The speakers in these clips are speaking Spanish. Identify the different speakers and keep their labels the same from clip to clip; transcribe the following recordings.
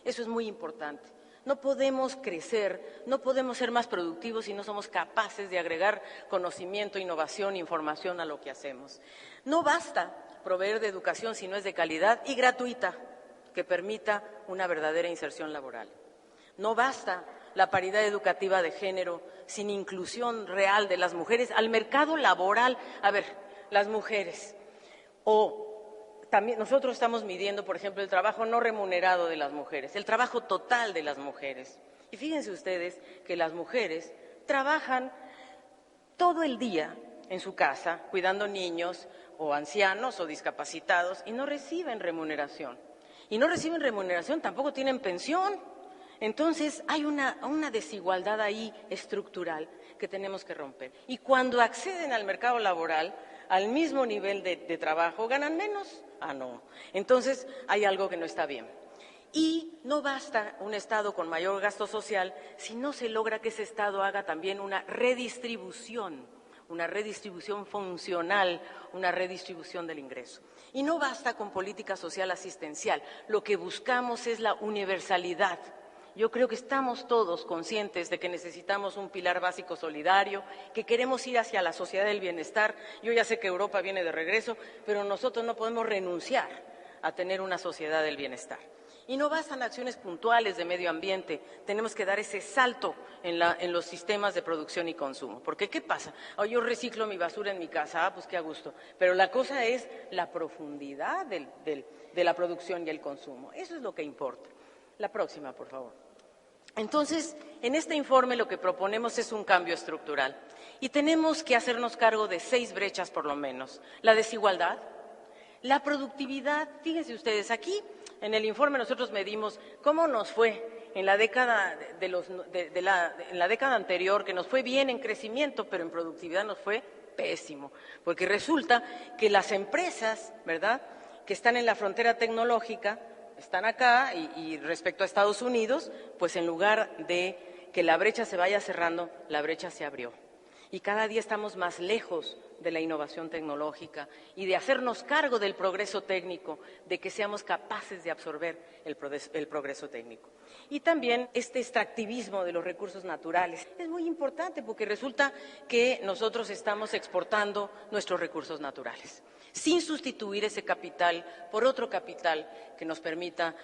Speaker 1: Eso es muy importante. No podemos crecer, no podemos ser más productivos si no somos capaces de agregar conocimiento, innovación, información a lo que hacemos. No basta proveer de educación si no es de calidad y gratuita, que permita una verdadera inserción laboral. No basta la paridad educativa de género sin inclusión real de las mujeres al mercado laboral. A ver, las mujeres, también nosotros estamos midiendo, por ejemplo, el trabajo no remunerado de las mujeres, el trabajo total de las mujeres. Y fíjense ustedes que las mujeres trabajan todo el día en su casa, cuidando niños o ancianos o discapacitados, y no reciben remuneración. Y no reciben remuneración, tampoco tienen pensión. Entonces, hay una desigualdad ahí estructural que tenemos que romper. Y cuando acceden al mercado laboral, al mismo nivel de trabajo, ¿ganan menos? Ah, no. Entonces, hay algo que no está bien. Y no basta un Estado con mayor gasto social si no se logra que ese Estado haga también una redistribución funcional, una redistribución del ingreso. Y no basta con política social asistencial. Lo que buscamos es la universalidad. Yo creo que estamos todos conscientes de que necesitamos un pilar básico solidario, que queremos ir hacia la sociedad del bienestar. Yo ya sé que Europa viene de regreso, pero nosotros no podemos renunciar a tener una sociedad del bienestar. Y no bastan acciones puntuales de medio ambiente, tenemos que dar ese salto en los sistemas de producción y consumo. Porque, ¿qué pasa? Yo reciclo mi basura en mi casa, pues qué a gusto. Pero la cosa es la profundidad de la producción y el consumo. Eso es lo que importa. La próxima, por favor. Entonces, en este informe lo que proponemos es un cambio estructural y tenemos que hacernos cargo de 6 brechas por lo menos. La desigualdad, la productividad. Fíjense ustedes, aquí en el informe nosotros medimos cómo nos fue en la década en la década anterior, que nos fue bien en crecimiento, pero en productividad nos fue pésimo, porque resulta que las empresas, ¿verdad?, que están en la frontera tecnológica, están acá y respecto a Estados Unidos, pues en lugar de que la brecha se vaya cerrando, la brecha se abrió. Y cada día estamos más lejos de la innovación tecnológica y de hacernos cargo del progreso técnico, de que seamos capaces de absorber el progreso técnico. Y también este extractivismo de los recursos naturales es muy importante porque resulta que nosotros estamos exportando nuestros recursos naturales, sin sustituir ese capital por otro capital que nos permita,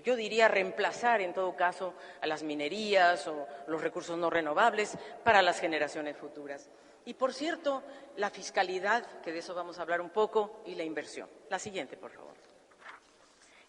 Speaker 1: yo diría, reemplazar en todo caso a las minerías o los recursos no renovables para las generaciones futuras. Y, por cierto, la fiscalidad, que de eso vamos a hablar un poco, y la inversión. La siguiente, por favor.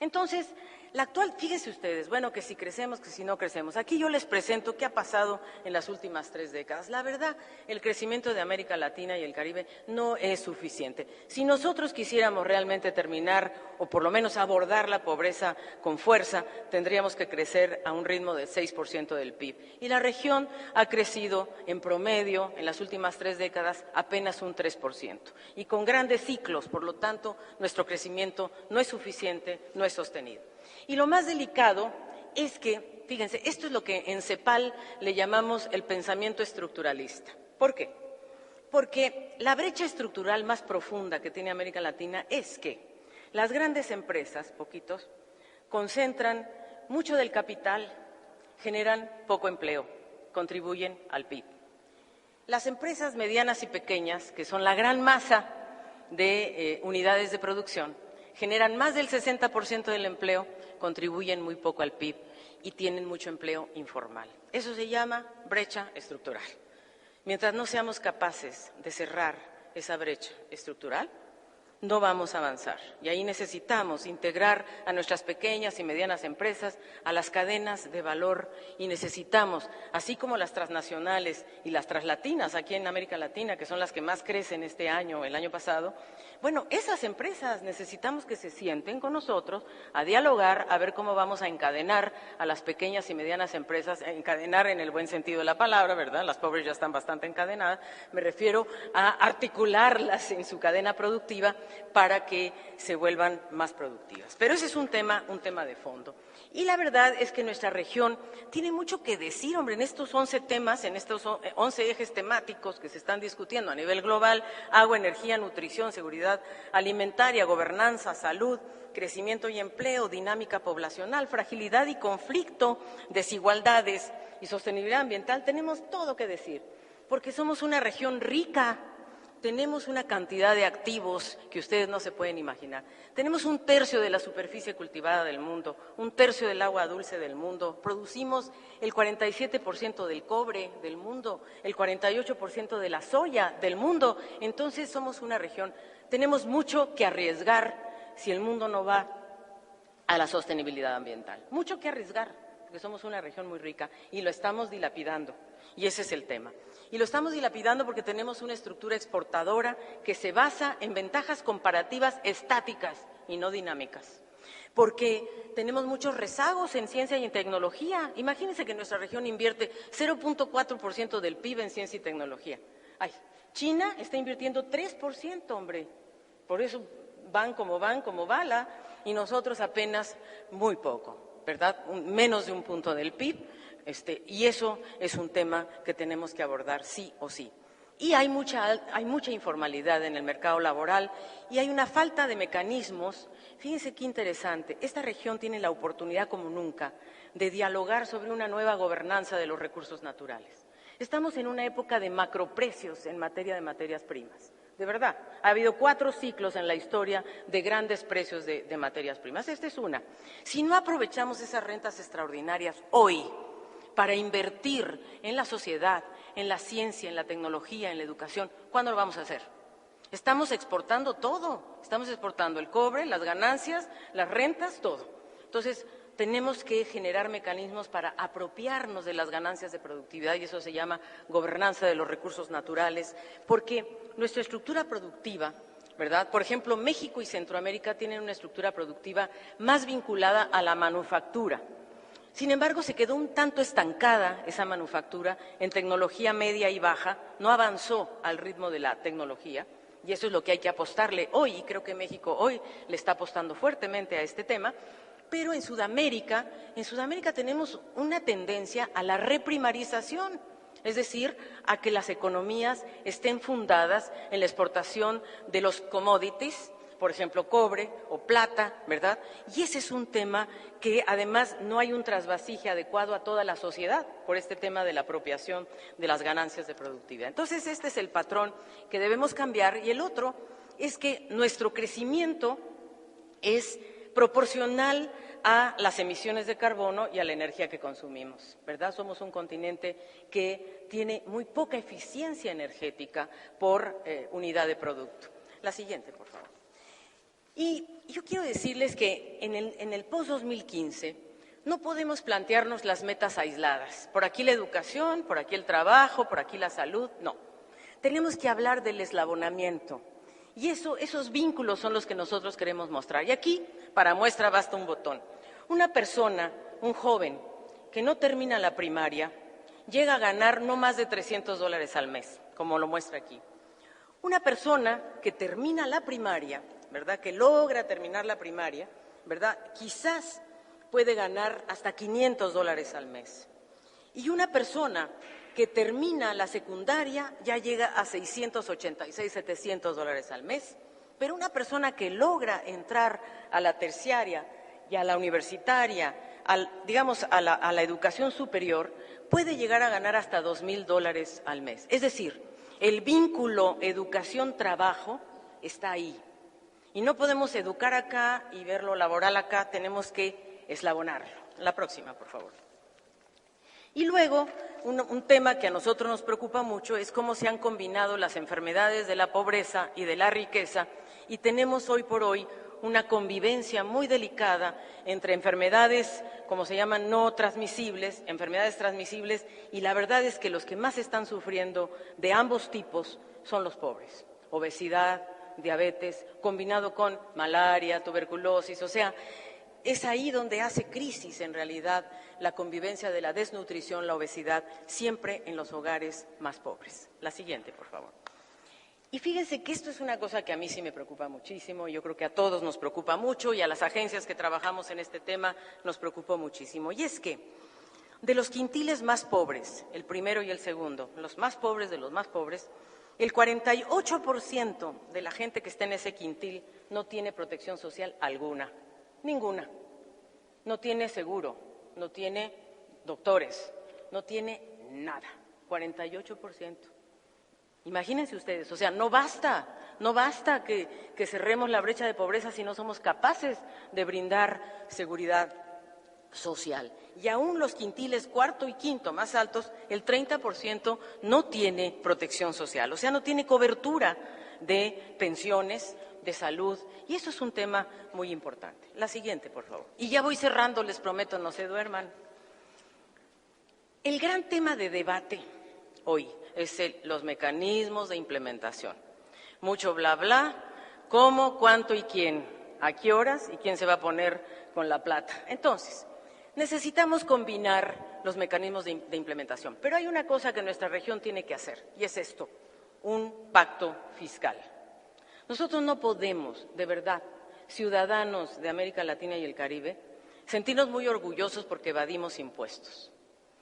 Speaker 1: Entonces, la actual, fíjense ustedes, bueno, que si crecemos, que si no crecemos. Aquí yo les presento qué ha pasado en las últimas 3 décadas. La verdad, el crecimiento de América Latina y el Caribe no es suficiente. Si nosotros quisiéramos realmente terminar, o por lo menos abordar la pobreza con fuerza, tendríamos que crecer a un ritmo del 6% del PIB. Y la región ha crecido en promedio, en las últimas 3 décadas, apenas un 3%. Y con grandes ciclos, por lo tanto, nuestro crecimiento no es suficiente, no es sostenido. Y lo más delicado es que, fíjense, esto es lo que en CEPAL le llamamos el pensamiento estructuralista. ¿Por qué? Porque la brecha estructural más profunda que tiene América Latina es que las grandes empresas, poquitos, concentran mucho del capital, generan poco empleo, contribuyen al PIB. Las empresas medianas y pequeñas, que son la gran masa de unidades de producción, generan más del 60% del empleo, contribuyen muy poco al PIB y tienen mucho empleo informal. Eso se llama brecha estructural. Mientras no seamos capaces de cerrar esa brecha estructural, no vamos a avanzar. Y ahí necesitamos integrar a nuestras pequeñas y medianas empresas a las cadenas de valor y necesitamos, así como las transnacionales y las translatinas aquí en América Latina, que son las que más crecen este año, el año pasado, bueno, esas empresas necesitamos que se sienten con nosotros a dialogar, a ver cómo vamos a encadenar a las pequeñas y medianas empresas, encadenar en el buen sentido de la palabra, ¿verdad? Las pobres ya están bastante encadenadas, me refiero a articularlas en su cadena productiva para que se vuelvan más productivas. Pero ese es un tema de fondo. Y la verdad es que nuestra región tiene mucho que decir, hombre, en estos 11 temas, en estos 11 ejes temáticos que se están discutiendo a nivel global: agua, energía, nutrición, seguridad alimentaria, gobernanza, salud, crecimiento y empleo, dinámica poblacional, fragilidad y conflicto, desigualdades y sostenibilidad ambiental. Tenemos todo que decir, porque somos una región rica. Tenemos una cantidad de activos que ustedes no se pueden imaginar. Tenemos 1/3 de la superficie cultivada del mundo, 1/3 del agua dulce del mundo, producimos el 47% del cobre del mundo, el 48% de la soya del mundo. Entonces somos una región, tenemos mucho que arriesgar si el mundo no va a la sostenibilidad ambiental. Mucho que arriesgar, porque somos una región muy rica y lo estamos dilapidando. Y ese es el tema. Y lo estamos dilapidando porque tenemos una estructura exportadora que se basa en ventajas comparativas estáticas y no dinámicas. Porque tenemos muchos rezagos en ciencia y en tecnología. Imagínense que nuestra región invierte 0.4% del PIB en ciencia y tecnología. Ay, China está invirtiendo 3%, hombre. Por eso van como bala, y nosotros apenas muy poco, ¿verdad? Menos de 1 punto del PIB. Y eso es un tema que tenemos que abordar sí o sí. Y hay mucha informalidad en el mercado laboral y hay una falta de mecanismos. Fíjense qué interesante, esta región tiene la oportunidad como nunca de dialogar sobre una nueva gobernanza de los recursos naturales. Estamos en una época de macroprecios en materia de materias primas. De verdad, ha habido 4 ciclos en la historia de grandes precios de materias primas. Esta es una. Si no aprovechamos esas rentas extraordinarias hoy para invertir en la sociedad, en la ciencia, en la tecnología, en la educación, ¿cuándo lo vamos a hacer? Estamos exportando todo, estamos exportando el cobre, las ganancias, las rentas, todo. Entonces, tenemos que generar mecanismos para apropiarnos de las ganancias de productividad, y eso se llama gobernanza de los recursos naturales, porque nuestra estructura productiva, ¿verdad? Por ejemplo, México y Centroamérica tienen una estructura productiva más vinculada a la manufactura. Sin embargo, se quedó un tanto estancada esa manufactura en tecnología media y baja, no avanzó al ritmo de la tecnología, y eso es lo que hay que apostarle hoy, y creo que México hoy le está apostando fuertemente a este tema. Pero en Sudamérica tenemos una tendencia a la reprimarización, es decir, a que las economías estén fundadas en la exportación de los commodities, por ejemplo, cobre o plata, ¿verdad? Y ese es un tema que además no hay un trasvasije adecuado a toda la sociedad por este tema de la apropiación de las ganancias de productividad. Entonces, este es el patrón que debemos cambiar, y el otro es que nuestro crecimiento es proporcional a las emisiones de carbono y a la energía que consumimos, ¿verdad? Somos un continente que tiene muy poca eficiencia energética por unidad de producto. La siguiente, por favor. Y yo quiero decirles que en el post-2015 no podemos plantearnos las metas aisladas. Por aquí la educación, por aquí el trabajo, por aquí la salud. No. Tenemos que hablar del eslabonamiento. Y esos vínculos son los que nosotros queremos mostrar. Y aquí, para muestra, basta un botón. Una persona, un joven, que no termina la primaria, llega a ganar no más de $300 al mes, como lo muestra aquí. Una persona que termina la primaria, ¿verdad?, que logra terminar la primaria, ¿verdad?, quizás puede ganar hasta $500 al mes. Y una persona que termina la secundaria ya llega a $686, $700 al mes. Pero una persona que logra entrar a la terciaria y a la universitaria, digamos a la educación superior, puede llegar a ganar hasta $2,000 al mes. Es decir, el vínculo educación-trabajo está ahí. Y no podemos educar acá y ver lo laboral acá, tenemos que eslabonarlo. La próxima, por favor. Y luego, un tema que a nosotros nos preocupa mucho es cómo se han combinado las enfermedades de la pobreza y de la riqueza, y tenemos hoy por hoy una convivencia muy delicada entre enfermedades, como se llaman, no transmisibles, enfermedades transmisibles, y la verdad es que los que más están sufriendo de ambos tipos son los pobres. Obesidad, diabetes, combinado con malaria, tuberculosis, o sea, es ahí donde hace crisis en realidad la convivencia de la desnutrición, la obesidad, siempre en los hogares más pobres. La siguiente, por favor. Y fíjense que esto es una cosa que a mí sí me preocupa muchísimo, yo creo que a todos nos preocupa mucho y a las agencias que trabajamos en este tema nos preocupó muchísimo. Y es que de los quintiles más pobres, el primero y el segundo, los más pobres de los más pobres, el 48% de la gente que está en ese quintil no tiene protección social alguna, ninguna. No tiene seguro, no tiene doctores, no tiene nada, 48%. Imagínense ustedes, o sea, no basta que cerremos la brecha de pobreza si no somos capaces de brindar seguridad social. Y aún los quintiles cuarto y quinto más altos, el 30% no tiene protección social, o sea, no tiene cobertura de pensiones, de salud, y eso es un tema muy importante. La siguiente, por favor. Y ya voy cerrando, les prometo, no se duerman. El gran tema de debate hoy es los mecanismos de implementación. Mucho bla bla, cómo, cuánto y quién, a qué horas y quién se va a poner con la plata. Entonces, necesitamos combinar los mecanismos de implementación, pero hay una cosa que nuestra región tiene que hacer, y es esto, un pacto fiscal. Nosotros no podemos, de verdad, ciudadanos de América Latina y el Caribe, sentirnos muy orgullosos porque evadimos impuestos,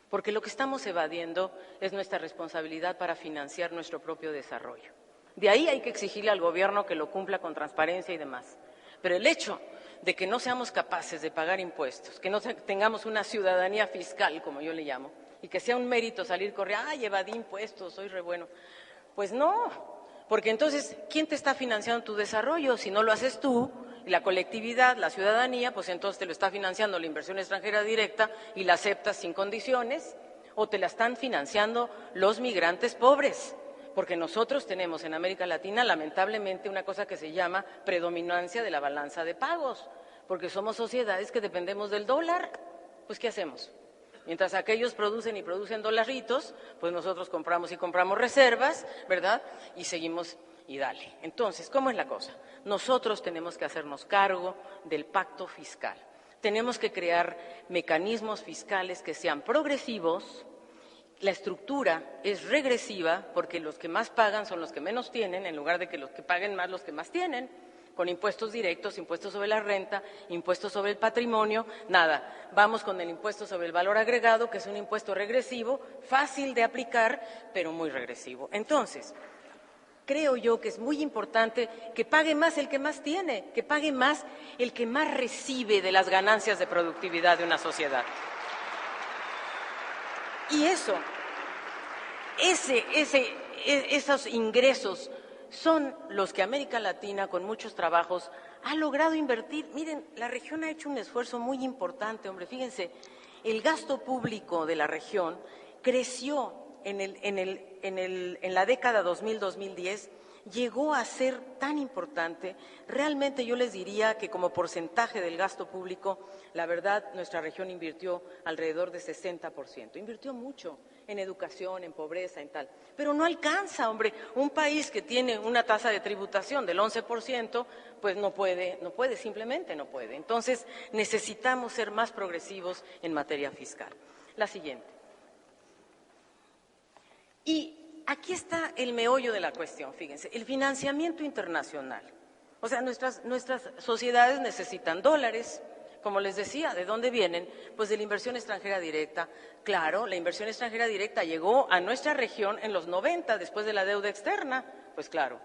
Speaker 1: porque lo que estamos evadiendo es nuestra responsabilidad para financiar nuestro propio desarrollo. De ahí hay que exigirle al gobierno que lo cumpla con transparencia y demás. Pero el hecho de que no seamos capaces de pagar impuestos, que no tengamos una ciudadanía fiscal, como yo le llamo, y que sea un mérito salir corriendo, ¡ay, evadí impuestos, soy re bueno! Pues no. Porque entonces, ¿quién te está financiando tu desarrollo? Si no lo haces tú, y la colectividad, la ciudadanía, pues entonces te lo está financiando la inversión extranjera directa y la aceptas sin condiciones, o te la están financiando los migrantes pobres. Porque nosotros tenemos en América Latina, lamentablemente, una cosa que se llama predominancia de la balanza de pagos, porque somos sociedades que dependemos del dólar. Pues, ¿qué hacemos? Mientras aquellos producen y producen dolaritos, pues nosotros compramos y compramos reservas, ¿verdad? Y seguimos y dale. Entonces, ¿cómo es la cosa? Nosotros tenemos que hacernos cargo del pacto fiscal. Tenemos que crear mecanismos fiscales que sean progresivos. La estructura es regresiva porque los que más pagan son los que menos tienen, en lugar de que los que paguen más los que más tienen, con impuestos directos, impuestos sobre la renta, impuestos sobre el patrimonio, nada. Vamos con el impuesto sobre el valor agregado, que es un impuesto regresivo, fácil de aplicar, pero muy regresivo. Entonces, creo yo que es muy importante que pague más el que más tiene, que pague más el que más recibe de las ganancias de productividad de una sociedad. Y esos ingresos son los que América Latina, con muchos trabajos, ha logrado invertir. Miren, la región ha hecho un esfuerzo muy importante, hombre. Fíjense, el gasto público de la región creció en la década 2000-2010, llegó a ser tan importante. Realmente yo les diría que como porcentaje del gasto público, la verdad, nuestra región invirtió alrededor de 60%. Invirtió mucho en educación, en pobreza, en tal. Pero no alcanza, hombre. Un país que tiene una tasa de tributación del 11%, pues no puede, simplemente no puede. Entonces, necesitamos ser más progresivos en materia fiscal. La siguiente. Y aquí está el meollo de la cuestión, fíjense, el financiamiento internacional. O sea, nuestras sociedades necesitan dólares. Como les decía, ¿de dónde vienen? Pues de la inversión extranjera directa. Claro, la inversión extranjera directa llegó a nuestra región en los 90, después de la deuda externa. Pues claro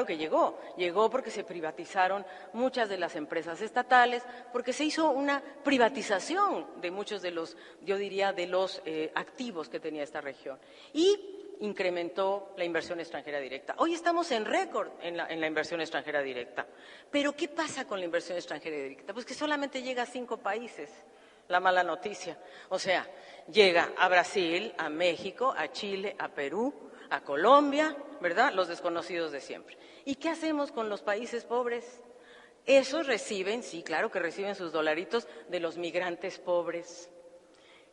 Speaker 1: que llegó porque se privatizaron muchas de las empresas estatales, porque se hizo una privatización de muchos de los, yo diría, de los activos que tenía esta región. Y incrementó la inversión extranjera directa. Hoy estamos en récord en la inversión extranjera directa. Pero ¿qué pasa con la inversión extranjera directa? Pues que solamente llega a 5 países, la mala noticia. O sea, llega a Brasil, a México, a Chile, a Perú, a Colombia, ¿verdad? Los desconocidos de siempre. ¿Y qué hacemos con los países pobres? Esos reciben, sí, claro que reciben sus dolaritos de los migrantes pobres.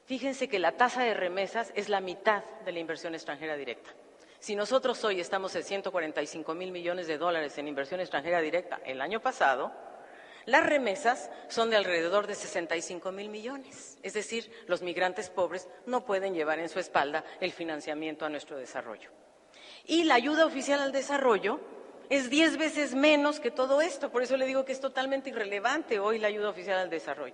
Speaker 1: Fíjense que la tasa de remesas es la mitad de la inversión extranjera directa. Si nosotros hoy estamos en 145,000 millones de dólares en inversión extranjera directa el año pasado, las remesas son de alrededor de 65,000 millones. Es decir, los migrantes pobres no pueden llevar en su espalda el financiamiento a nuestro desarrollo. Y la ayuda oficial al desarrollo es 10 veces menos que todo esto. Por eso le digo que es totalmente irrelevante hoy la ayuda oficial al desarrollo.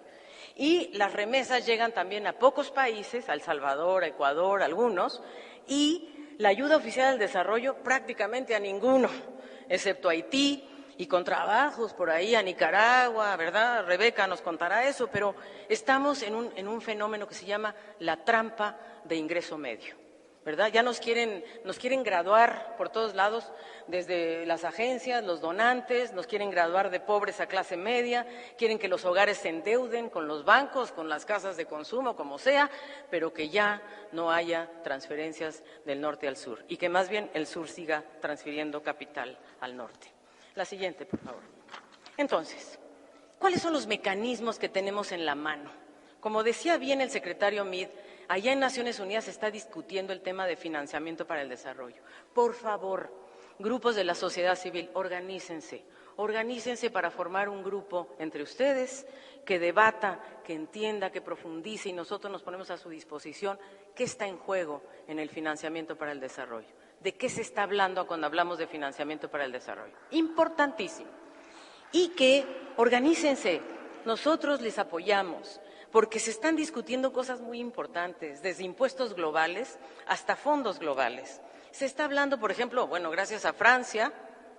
Speaker 1: Y las remesas llegan también a pocos países, a El Salvador, a Ecuador, algunos, y la ayuda oficial al desarrollo prácticamente a ninguno, excepto a Haití y con trabajos por ahí a Nicaragua, ¿verdad? Rebeca nos contará eso, pero estamos en un fenómeno que se llama la trampa de ingreso medio, ¿verdad? Ya nos quieren graduar por todos lados, desde las agencias, los donantes, nos quieren graduar de pobres a clase media, quieren que los hogares se endeuden con los bancos, con las casas de consumo, como sea, pero que ya no haya transferencias del norte al sur y que más bien el sur siga transfiriendo capital al norte. La siguiente, por favor. Entonces, ¿cuáles son los mecanismos que tenemos en la mano? Como decía bien el secretario Meade, allá en Naciones Unidas se está discutiendo el tema de financiamiento para el desarrollo. Por favor, grupos de la sociedad civil, organícense para formar un grupo entre ustedes que debata, que entienda, que profundice y nosotros nos ponemos a su disposición qué está en juego en el financiamiento para el desarrollo. ¿De qué se está hablando cuando hablamos de financiamiento para el desarrollo? Importantísimo. Y que organícense, nosotros les apoyamos, porque se están discutiendo cosas muy importantes, desde impuestos globales hasta fondos globales. Se está hablando, por ejemplo, bueno, gracias a Francia,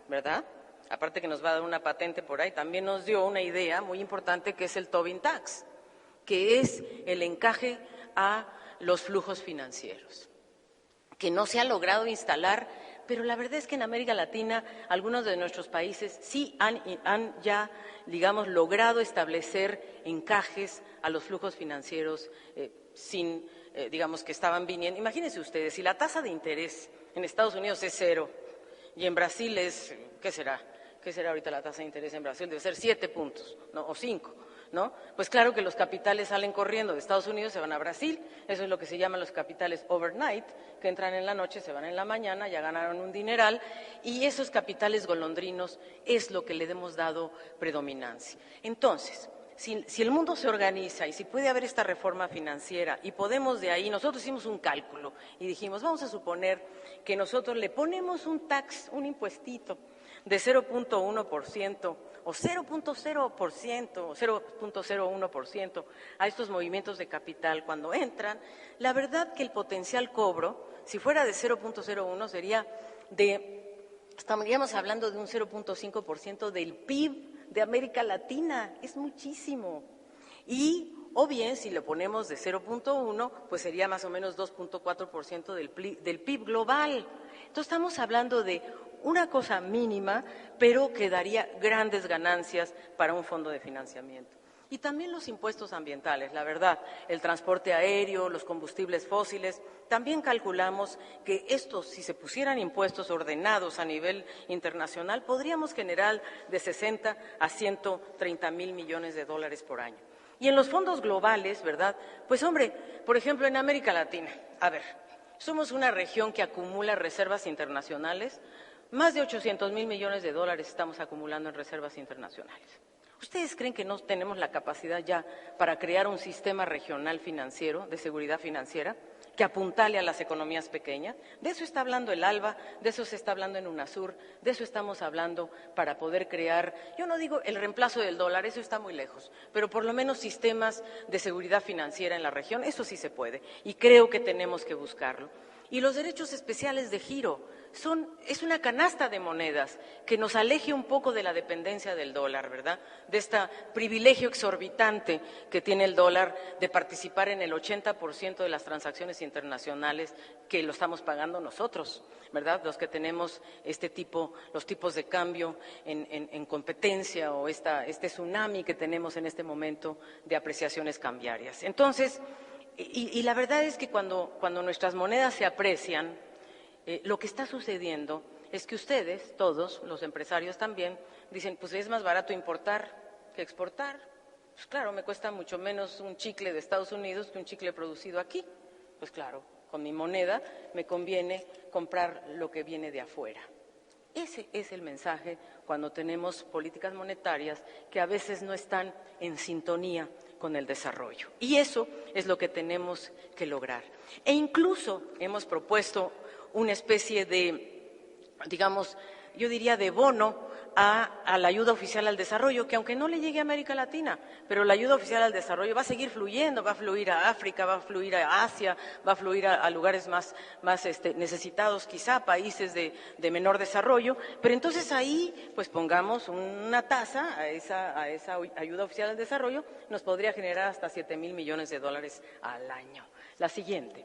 Speaker 1: ¿verdad? Aparte que nos va a dar una patente por ahí, también nos dio una idea muy importante que es el Tobin Tax, que es el encaje a los flujos financieros, que no se ha logrado instalar, pero la verdad es que en América Latina algunos de nuestros países sí han ya, digamos, logrado establecer encajes a los flujos financieros sin, digamos, que estaban viniendo. Imagínense ustedes, si la tasa de interés en Estados Unidos es 0 y en Brasil es, ¿qué será? ¿Qué será ahorita la tasa de interés en Brasil? Debe ser 7 puntos, ¿no? O 5. ¿No? Pues claro que los capitales salen corriendo de Estados Unidos, se van a Brasil, eso es lo que se llaman los capitales overnight, que entran en la noche, se van en la mañana, ya ganaron un dineral, y esos capitales golondrinos es lo que le hemos dado predominancia. Entonces, si el mundo se organiza y si puede haber esta reforma financiera y podemos de ahí, nosotros hicimos un cálculo y dijimos, vamos a suponer que nosotros le ponemos un tax, un impuestito de 0.1% o 0.0% o 0.01% a estos movimientos de capital cuando entran, la verdad que el potencial cobro, si fuera de 0.01 sería estaríamos hablando de un 0.5% del PIB de América Latina, es muchísimo. O bien, si le ponemos de 0.1, pues sería más o menos 2.4% del PIB global. Entonces estamos hablando de una cosa mínima, pero que daría grandes ganancias para un fondo de financiamiento. Y también los impuestos ambientales, la verdad, el transporte aéreo, los combustibles fósiles, también calculamos que estos, si se pusieran impuestos ordenados a nivel internacional, podríamos generar de 60 a 130 mil millones de dólares por año. Y en los fondos globales, ¿verdad? Pues hombre, por ejemplo, en América Latina, a ver, somos una región que acumula reservas internacionales. Más de 800 mil millones de dólares estamos acumulando en reservas internacionales. ¿Ustedes creen que no tenemos la capacidad ya para crear un sistema regional financiero, de seguridad financiera, que apuntale a las economías pequeñas? De eso está hablando el ALBA, de eso se está hablando en UNASUR, de eso estamos hablando para poder crear, yo no digo el reemplazo del dólar, eso está muy lejos, pero por lo menos sistemas de seguridad financiera en la región, eso sí se puede, y creo que tenemos que buscarlo. Y los derechos especiales de giro es una canasta de monedas que nos aleje un poco de la dependencia del dólar, ¿verdad? De este privilegio exorbitante que tiene el dólar de participar en el 80% de las transacciones internacionales que lo estamos pagando nosotros, ¿verdad? Los que tenemos los tipos de cambio en competencia o este tsunami que tenemos en este momento de apreciaciones cambiarias. Entonces, y la verdad es que cuando nuestras monedas se aprecian, lo que está sucediendo es que ustedes, todos, los empresarios también, dicen, pues es más barato importar que exportar. Pues claro, me cuesta mucho menos un chicle de Estados Unidos que un chicle producido aquí. Pues claro, con mi moneda me conviene comprar lo que viene de afuera. Ese es el mensaje cuando tenemos políticas monetarias que a veces no están en sintonía con el desarrollo. Y eso es lo que tenemos que lograr. E incluso hemos propuesto una especie de digamos, yo diría de bono a la ayuda oficial al desarrollo, que aunque no le llegue a América Latina, pero la ayuda oficial al desarrollo va a seguir fluyendo, va a fluir a África, va a fluir a Asia, va a fluir a lugares más necesitados, quizá países de menor desarrollo, pero entonces ahí pues pongamos una tasa a esa ayuda oficial al desarrollo, nos podría generar hasta 7,000 millones de dólares al año. La siguiente.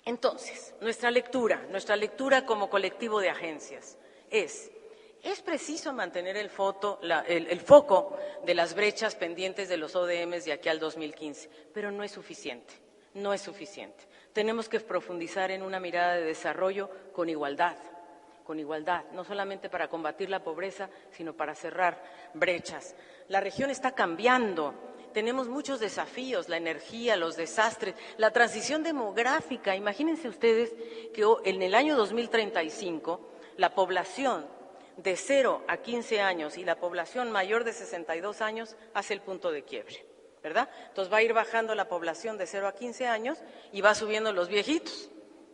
Speaker 1: Entonces, nuestra lectura como colectivo de agencias es preciso mantener el foco de las brechas pendientes de los ODMs de aquí al 2015, pero no es suficiente, no es suficiente. Tenemos que profundizar en una mirada de desarrollo con igualdad, no solamente para combatir la pobreza, sino para cerrar brechas. La región está cambiando. Tenemos muchos desafíos, la energía, los desastres, la transición demográfica. Imagínense ustedes que en el año 2035 la población de 0 a 15 años y la población mayor de 62 años hace el punto de quiebre, ¿verdad? Entonces va a ir bajando la población de 0 a 15 años y va subiendo los viejitos,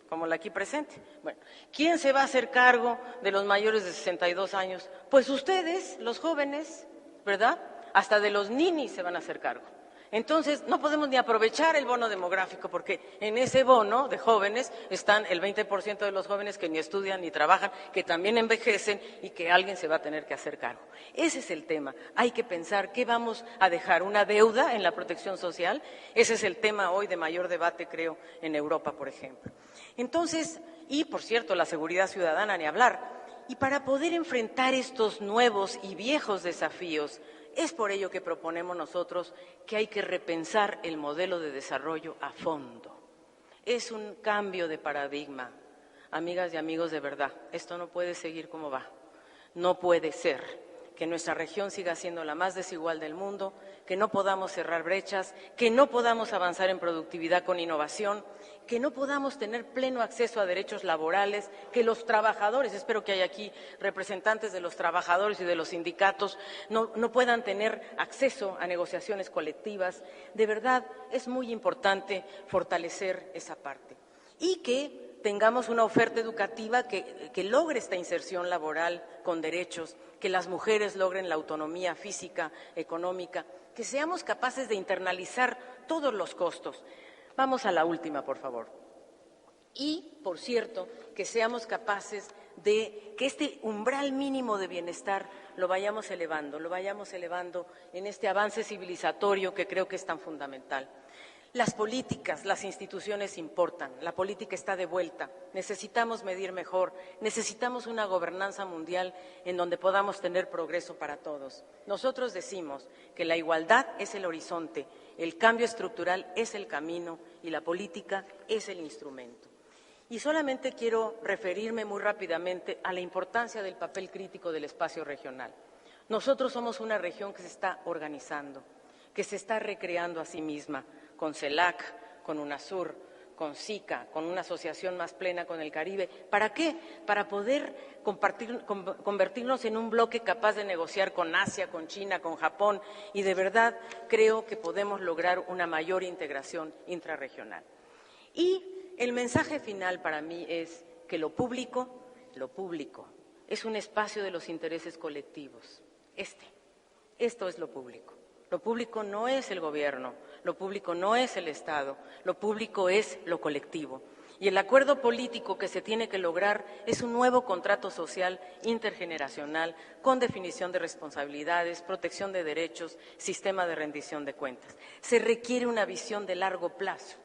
Speaker 1: como la aquí presente. Bueno, ¿quién se va a hacer cargo de los mayores de 62 años? Pues ustedes, los jóvenes, ¿verdad? Hasta de los ninis se van a hacer cargo. Entonces, no podemos ni aprovechar el bono demográfico porque en ese bono de jóvenes están el 20% de los jóvenes que ni estudian ni trabajan, que también envejecen y que alguien se va a tener que hacer cargo. Ese es el tema. Hay que pensar qué vamos a dejar, una deuda en la protección social. Ese es el tema hoy de mayor debate, creo, en Europa, por ejemplo. Entonces, y por cierto, la seguridad ciudadana, ni hablar. Y para poder enfrentar estos nuevos y viejos desafíos, es por ello que proponemos nosotros que hay que repensar el modelo de desarrollo a fondo. Es un cambio de paradigma. Amigas y amigos, de verdad, esto no puede seguir como va. No puede ser que nuestra región siga siendo la más desigual del mundo, que no podamos cerrar brechas, que no podamos avanzar en productividad con innovación, que no podamos tener pleno acceso a derechos laborales, que los trabajadores, espero que haya aquí representantes de los trabajadores y de los sindicatos, no puedan tener acceso a negociaciones colectivas. De verdad, es muy importante fortalecer esa parte y que tengamos una oferta educativa que logre esta inserción laboral con derechos, que las mujeres logren la autonomía física, económica, que seamos capaces de internalizar todos los costos. Vamos a la última, por favor. Y, por cierto, que seamos capaces de que este umbral mínimo de bienestar lo vayamos elevando en este avance civilizatorio que creo que es tan fundamental. Las políticas, las instituciones importan, la política está de vuelta, necesitamos medir mejor, necesitamos una gobernanza mundial en donde podamos tener progreso para todos. Nosotros decimos que la igualdad es el horizonte, el cambio estructural es el camino y la política es el instrumento. Y solamente quiero referirme muy rápidamente a la importancia del papel crítico del espacio regional. Nosotros somos una región que se está organizando, que se está recreando a sí misma, con CELAC, con UNASUR, con SICA, con una asociación más plena con el Caribe. ¿Para qué? Para poder convertirnos en un bloque capaz de negociar con Asia, con China, con Japón, y de verdad creo que podemos lograr una mayor integración intrarregional. Y el mensaje final para mí es que lo público es un espacio de los intereses colectivos. Esto es lo público. Lo público no es el gobierno, lo público no es el Estado, lo público es lo colectivo. Y el acuerdo político que se tiene que lograr es un nuevo contrato social intergeneracional con definición de responsabilidades, protección de derechos, sistema de rendición de cuentas. Se requiere una visión de largo plazo,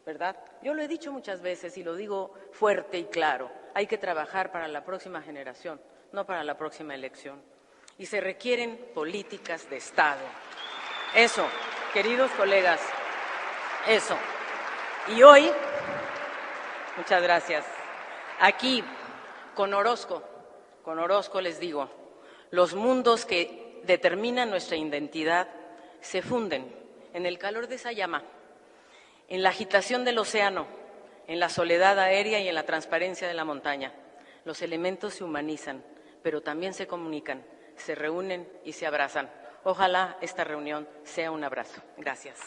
Speaker 1: ¿verdad? Yo lo he dicho muchas veces y lo digo fuerte y claro, hay que trabajar para la próxima generación, no para la próxima elección. Y se requieren políticas de Estado. Eso, queridos colegas, eso. Y hoy, muchas gracias, aquí con Orozco les digo, los mundos que determinan nuestra identidad se funden en el calor de esa llama, en la agitación del océano, en la soledad aérea y en la transparencia de la montaña. Los elementos se humanizan, pero también se comunican, se reúnen y se abrazan. Ojalá esta reunión sea un abrazo. Gracias.